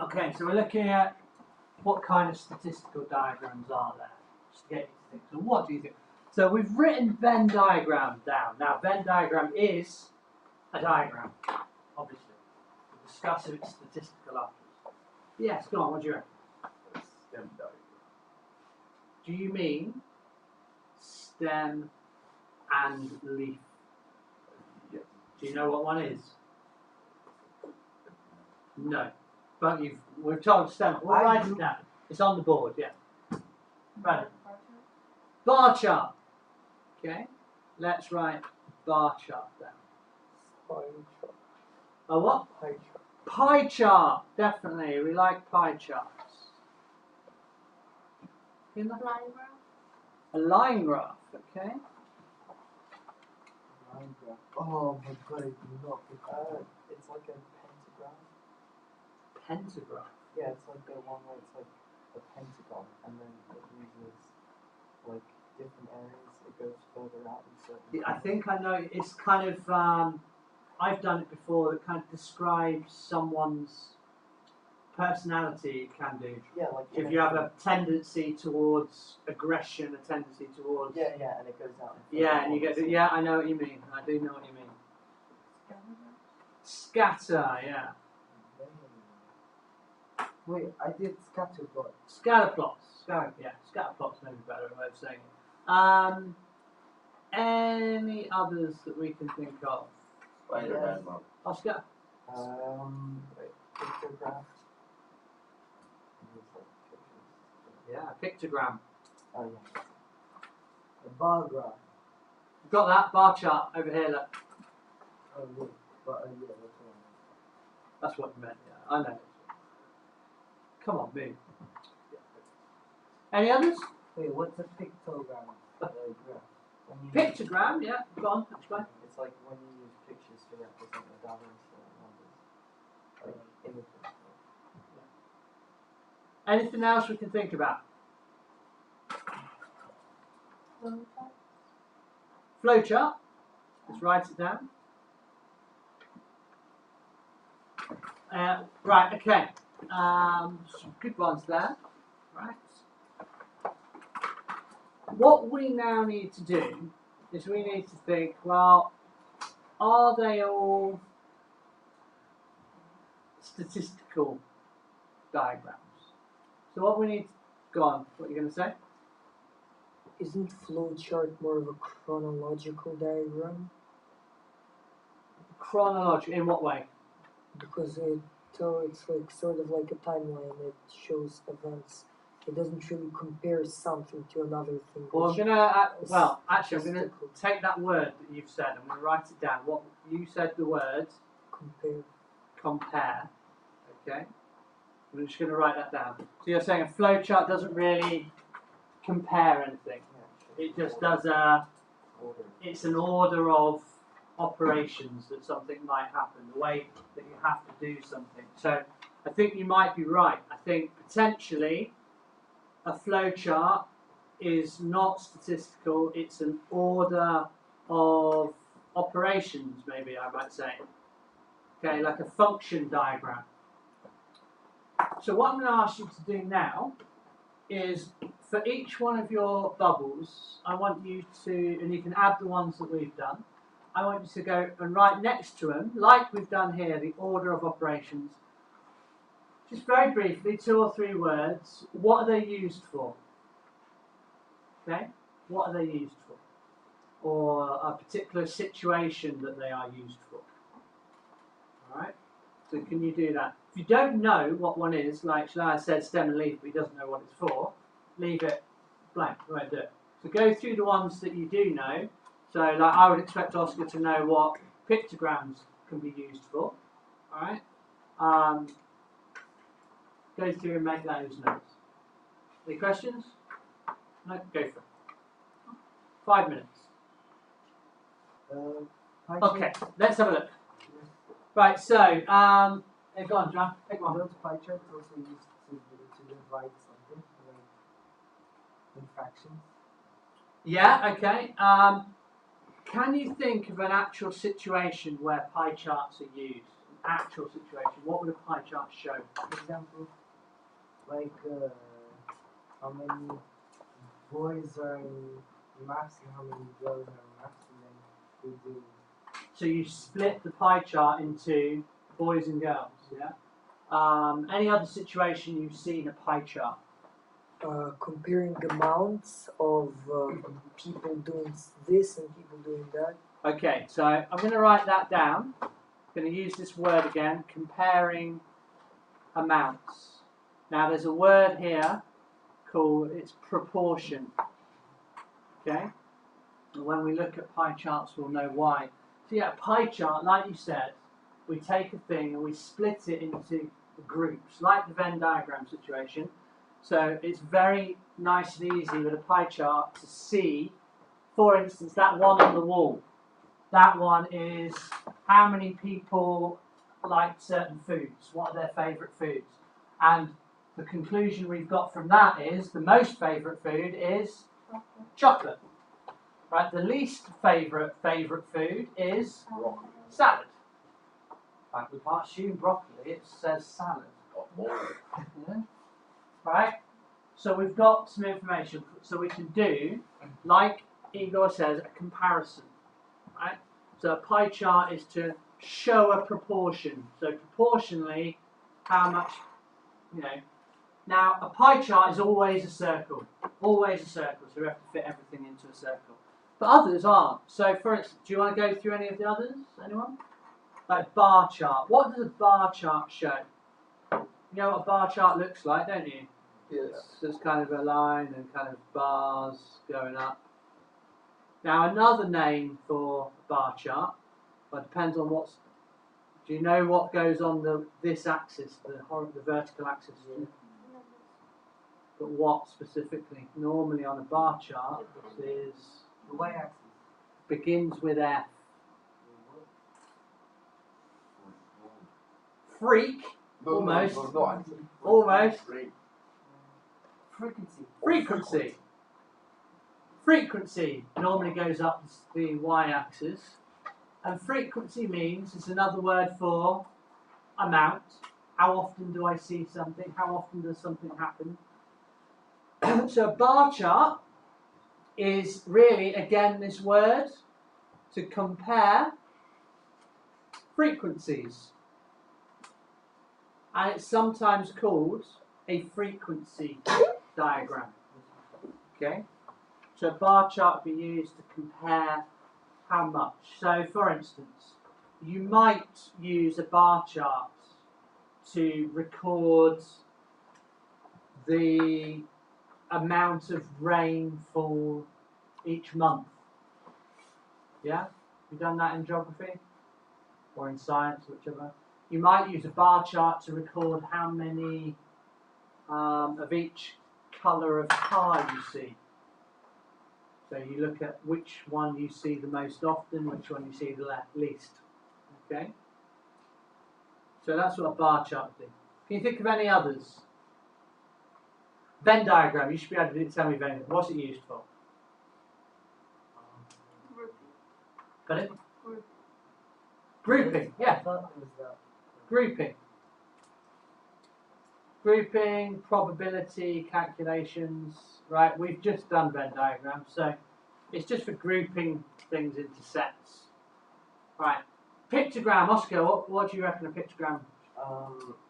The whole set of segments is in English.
Okay, so we're looking at what kind of statistical diagrams are there, just to get you to think. So what do you think? So we've written Venn diagram down. Now, Venn diagram is a diagram, obviously. We'll discuss its statistical afterwards. Yes, go on, what do you reckon? Stem diagram. Do you mean stem and leaf? Yes. Do you know what one is? No. But we've told stem. We'll write it down. It's on the board, yeah. Right. Bar chart. Okay. Let's write bar chart down. Pie chart. A what? Pie chart. Pie chart. Definitely. We like pie charts. In the Line graph. a line graph, okay? Line graph. Oh my god, I do not. It's like a pentagram. Pentagram. Yeah, it's like the one where it's like a pentagon, and then it uses like different areas. It goes further out in certain. I think I know. It's kind of. I've done it before. That kind of describes someone's personality. It can do. Yeah, like If you have a tendency towards aggression, a tendency towards. Yeah, and it goes out. Yeah, and you get. Yeah, I know what you mean. I do know what you mean. Scatter. Yeah. Wait, I did scatter plot. Scatter plots. Scatter plots may be a better way of saying it. Any others that we can think of? Spider-Man map. Oscar? Pictograph. Yeah, pictogram. Oh yeah. A bar graph. Got that bar chart over here. Look, Oh wait, but yeah, that's what you meant. Yeah, I know. Come on, move. Any others? wait, what's a pictogram? Graph. Pictogram. Yeah, go on. Explain. It's like when you use pictures to represent the values or numbers, like images. Anything else we can think about? Flowchart. Let's write it down. Right. Okay. Some good ones there. Right. What we now need to do is we need to think, well, are they all statistical diagrams? So what we need to go on, what are you going to say? Isn't flowchart more of a chronological diagram? Chronological, in what way? Because it's like sort of like a timeline. It shows events. It doesn't really compare something to another thing. Well, I'm going to, actually, I'm going to take that word that you've said, I'm going to write it down. What you said the word? Compare. Okay? I'm just going to write that down. So you're saying a flowchart doesn't really compare anything. It just does it's an order of operations that something might happen, the way that you have to do something. So I think you might be right. I think potentially a flowchart is not statistical, it's an order of operations, maybe I might say. Okay, like a function diagram. So what I'm going to ask you to do now is, for each one of your bubbles, I want you to, and you can add the ones that we've done, I want you to go and write next to them, like we've done here, the order of operations. Just very briefly, 2 or 3 words, what are they used for? Okay, what are they used for? Or a particular situation that they are used for. Alright, so can you do that? If you don't know what one is, like Shania said stem and leaf, but he doesn't know what it's for, leave it blank, you won't do it. So go through the ones that you do know. So like I would expect Oscar to know what pictograms can be used for. Alright? Go through and make those notes. Any questions? No? Go for it. 5 minutes. Okay, let's have a look. Right, so, go on, John, take one. Those pie charts also used to divide something, like in fractions. Yeah, okay. Can you think of an actual situation where pie charts are used? actual situation, what would a pie chart show? For example, like how many boys are in maths and how many girls are in maths, and then we do. So you split the pie chart into boys and girls, yeah? Any other situation you've seen a pie chart? Comparing amounts of people doing this and people doing that. Okay, so I'm going to write that down. I'm going to use this word again, comparing amounts. Now there's a word here called, it's proportion. Okay? And when we look at pie charts, we'll know why. So yeah, a pie chart, like you said, we take a thing and we split it into groups, like the Venn diagram situation. So it's very nice and easy with a pie chart to see, for instance, that one on the wall. That one is how many people like certain foods, what are their favourite foods. And the conclusion we've got from that is the most favourite food is chocolate. Right? The least favourite food is Broccoli. salad. Right, we can't assume broccoli, it says salad. Yeah. Right? So we've got some information. So we can do, like Igor says, a comparison. Right? So a pie chart is to show a proportion. So proportionally, how much, you know. Now, a pie chart is always a circle. Always a circle. So we have to fit everything into a circle. But others aren't. So for instance, do you want to go through any of the others? Anyone? Like bar chart. What does a bar chart show? You know what a bar chart looks like, don't you? It's just kind of a line and kind of bars going up. Now another name for a bar chart, but it depends on what's. Do you know what goes on this axis, the vertical axis? Yeah. But what specifically? Normally on a bar chart, this is The y-axis. begins with F. Freak. Almost. Almost. Frequency. Frequency. Frequency normally goes up the y-axis, and frequency means it's another word for amount. How often do I see something? How often does something happen? So a bar chart is really, again, this word to compare frequencies. And it's sometimes called a frequency diagram. Okay? So a bar chart can be used to compare how much. So for instance, you might use a bar chart to record the amount of rainfall each month. Yeah? You've done that in geography? Or in science, whichever. You might use a bar chart to record how many of each colour of car you see. So you look at which one you see the most often, which one you see the least. Okay? So that's what a bar chart would do. Can you think of any others? Venn diagram, you should be able to tell me Venn. What's it used for? Got it? Grouping, yeah. I thought it was that. Grouping. Grouping, probability, calculations. Right, we've just done Venn diagrams, so it's just for grouping things into sets. Right, pictogram. Oscar, what do you reckon a pictogram?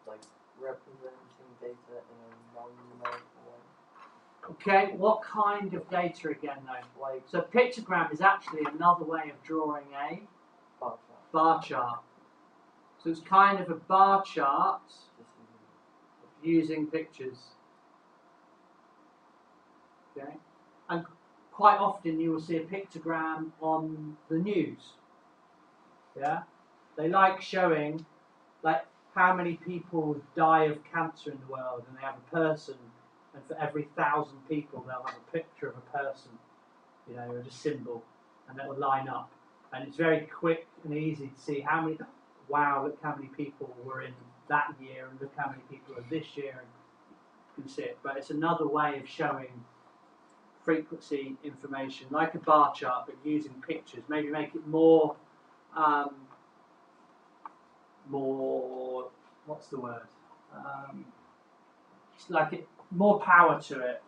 Like representing data in a non-numerical way. Okay, what kind of data again though? Like So pictogram is actually another way of drawing a bar chart. bar chart. So it's kind of a bar chart Just using pictures. Okay, and quite often you will see a pictogram on the news. Yeah, they like showing like how many people die of cancer in the world, and they have a person, and for every 1,000 people they'll have a picture of a person, you know, or a symbol, and that will line up, and it's very quick and easy to see how many. Wow, look how many people were in that year, and look how many people are this year, and you can see it. But it's another way of showing frequency information, like a bar chart, but using pictures. Maybe make it more more, what's the word? It's like it, more power to it,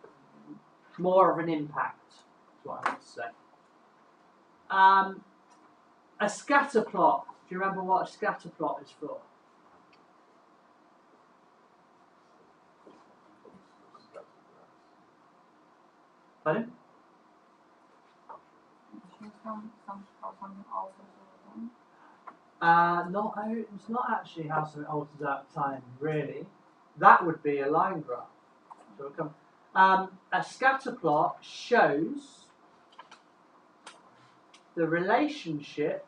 more of an impact, is what I want to say. A scatter plot. Do you remember what a scatter plot is for? Pardon? It's not actually how something alters out time, really. That would be a line graph. So we'll come. A scatter plot shows the relationship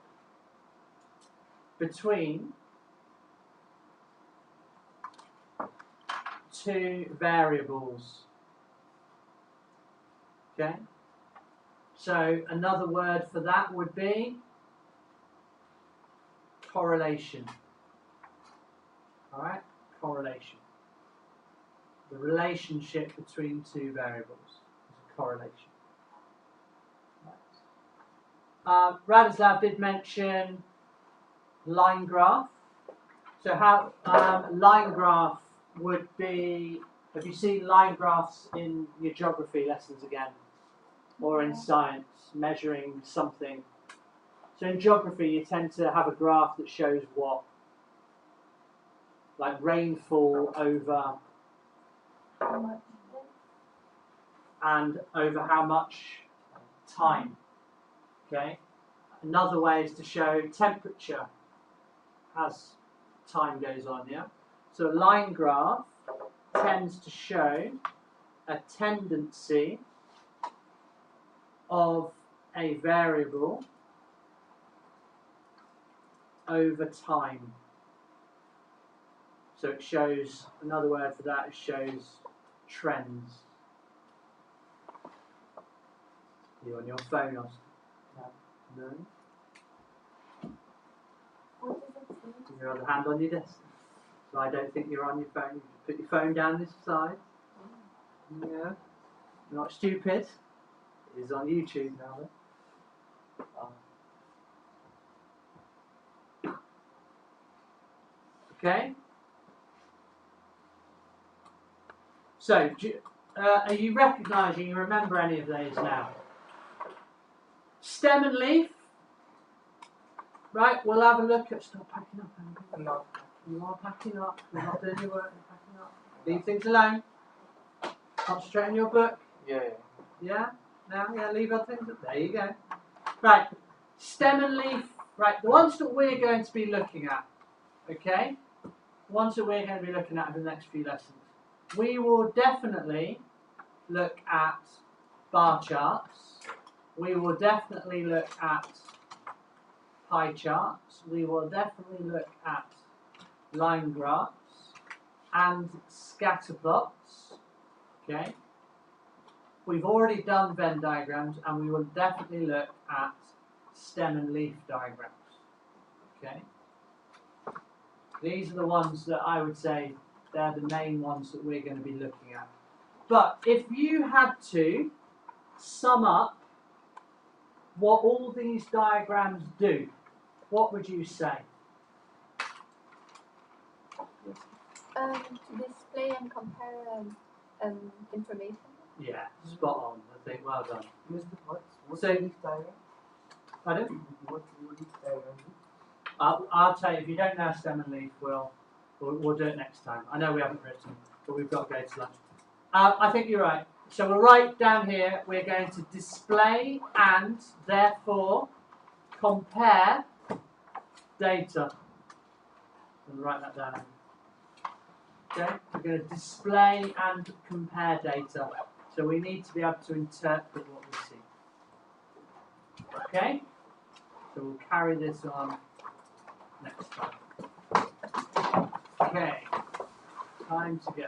between two variables. Okay? So another word for that would be correlation. Alright? Correlation. The relationship between two variables is a correlation. Radislav did mention line graph. So how line graph would be, have you seen line graphs in your geography lessons again? Or in science, measuring something. So in geography you tend to have a graph that shows what? Like rainfall over and over how much time. Okay. Another way is to show temperature as time goes on, yeah? So a line graph tends to show a tendency of a variable over time. So it shows, another word for that, it shows trends. You on your phone, Oscar? No? What does it say? Your other hand on your desk. So I don't think you're on your phone. You just put your phone down this side. Yeah. You're not stupid. It is on YouTube now. Okay. So, are you recognising, you remember any of those now? Stem and leaf. Right, we'll have a look at, stop packing up, Andy. No. You are packing up, you're not doing your work, you're packing up. Leave things alone. Concentrate on your book. Yeah. Yeah? Now, yeah, leave other things. There you go. Right, stem and leaf. Right, the ones that we're going to be looking at, okay? The ones that we're going to be looking at in the next few lessons. We will definitely look at bar charts. We will definitely look at pie charts. We will definitely look at line graphs and scatter plots. Okay. We've already done Venn diagrams, and we will definitely look at stem and leaf diagrams. Okay. These are the ones that I would say they're the main ones that we're going to be looking at. But if you had to sum up what all these diagrams do, what would you say? To display and compare information. Yeah, spot on. I think, well done. Use the what? What's So- the leaf diagram? Pardon? What leaf diagram? I'll tell you, if you don't know stem and leaf, we'll do it next time. I know we haven't written, but we've got to go to lunch. I think you're right. So we'll write down here, we're going to display and therefore compare data. We'll write that down. Okay, we're going to display and compare data. So we need to be able to interpret what we see. Okay? So we'll carry this on next time. Okay, time to go.